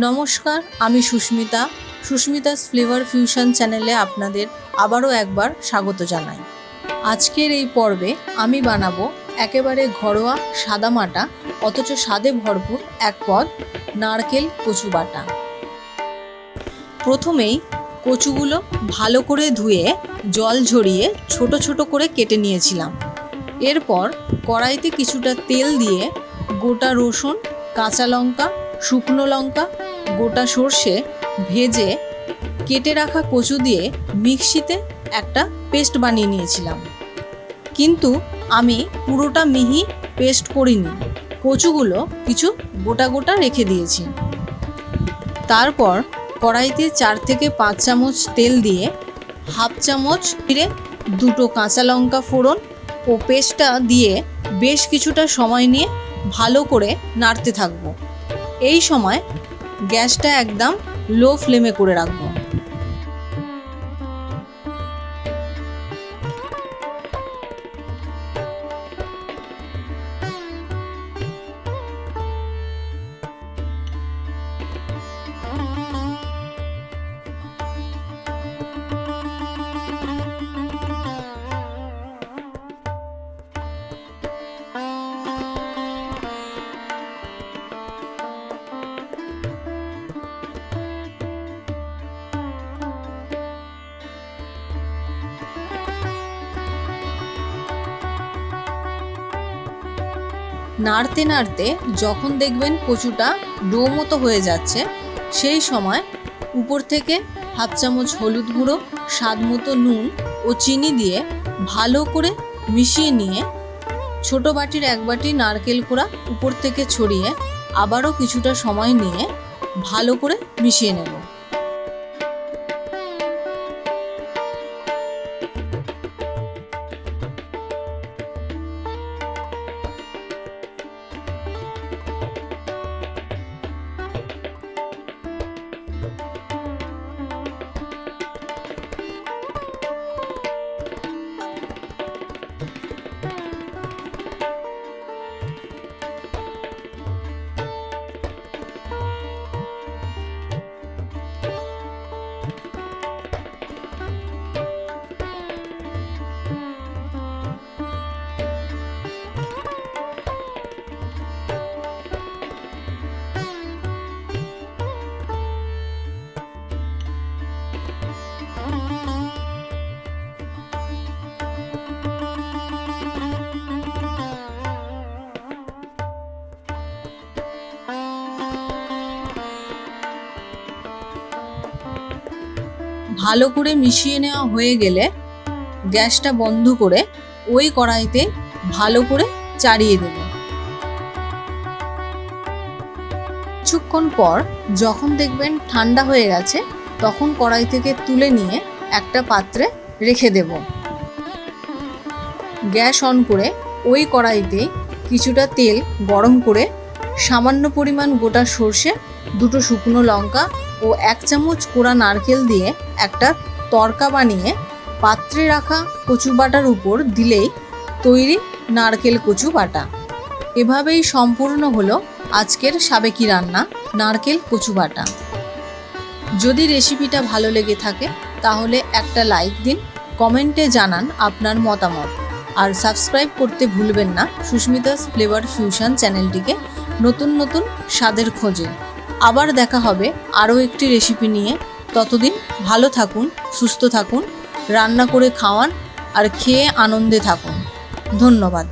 নমস্কার, আমি Susmita's flavour fusion চ্যানেলে আপনাদের আবারও একবার স্বাগত জানাই। আজকের এই পর্বে আমি বানাবো একেবারে ঘরোয়া সাদামাটা অথচ স্বাদে ভরপুর এক পদ নারকেল কচু বাটা। প্রথমেই কচুগুলো ভালো করে ধুয়ে জল ঝরিয়ে ছোট ছোট করে কেটে নিয়েছিলাম। এরপর কড়াইতে কিছুটা তেল দিয়ে গোটা রসুন, কাঁচা লঙ্কা, শুকনো লঙ্কা, গোটা সর্ষে ভেজে কেটে রাখা কচু দিয়ে মিক্সিতে একটা পেস্ট বানিয়ে নিয়েছিলাম। কিন্তু আমি পুরোটা মিহি পেস্ট করিনি, কচুগুলো কিছু গোটা গোটা রেখে দিয়েছি। তারপর কড়াইতে 4 থেকে 5 চামচ তেল দিয়ে হাফ চামচ জিরে, 2 কাঁচা লঙ্কা ফোড়ন ও পেস্টটা দিয়ে বেশ কিছুটা সময় নিয়ে ভালো করে নাড়তে থাকবো। এই সময় গ্যাসটা একদম লো ফ্লেমে করে রাখবো। নাড়তে নাড়তে যখন দেখবেন কচুটা ডো মতো হয়ে যাচ্ছে, সেই সময় উপর থেকে হাফ চামচ হলুদ গুঁড়ো, স্বাদ মতো নুন ও চিনি দিয়ে ভালো করে মিশিয়ে নিয়ে ছোট বাটির 1 বাটি নারকেল কোড়া উপর থেকে ছড়িয়ে আবারও কিছুটা সময় নিয়ে ভালো করে মিশিয়ে নেব। ভালো করে মিশিয়ে নেওয়া হয়ে গেলে গ্যাসটা বন্ধ করে ওই কড়াইতে ভালো করে চাড়িয়ে দেব। কিছুক্ষণ পর যখন দেখবেন ঠান্ডা হয়ে গেছে, তখন কড়াই থেকে তুলে নিয়ে একটা পাত্রে রেখে দেব। গ্যাস অন করে ওই কড়াইতে কিছুটা তেল গরম করে সামান্য পরিমাণ গোটা সর্ষে, 2 শুকনো লঙ্কা ও 1 চামচ কোড়া নারকেল দিয়ে একটা তড়কা বানিয়ে পাত্রে রাখা কচু বাটার উপর দিলেই তৈরি নারকেল কচু বাটা। এভাবেই সম্পূর্ণ হলো আজকের সাবেকি রান্না নারকেল কচু বাটা। যদি রেসিপিটা ভালো লেগে থাকে তাহলে একটা লাইক দিন, কমেন্টে জানান আপনার মতামত, আর সাবস্ক্রাইব করতে ভুলবেন না সুস্মিতাস ফ্লেভার ফিউশন চ্যানেলটিকে নতুন নতুন স্বাদের খোঁজে। আবার দেখা হবে আরও একটি রেসিপি নিয়ে। ততদিন ভালো থাকুন, সুস্থ থাকুন, রান্না করে খাওয়ান আর খেয়ে আনন্দে থাকুন। ধন্যবাদ।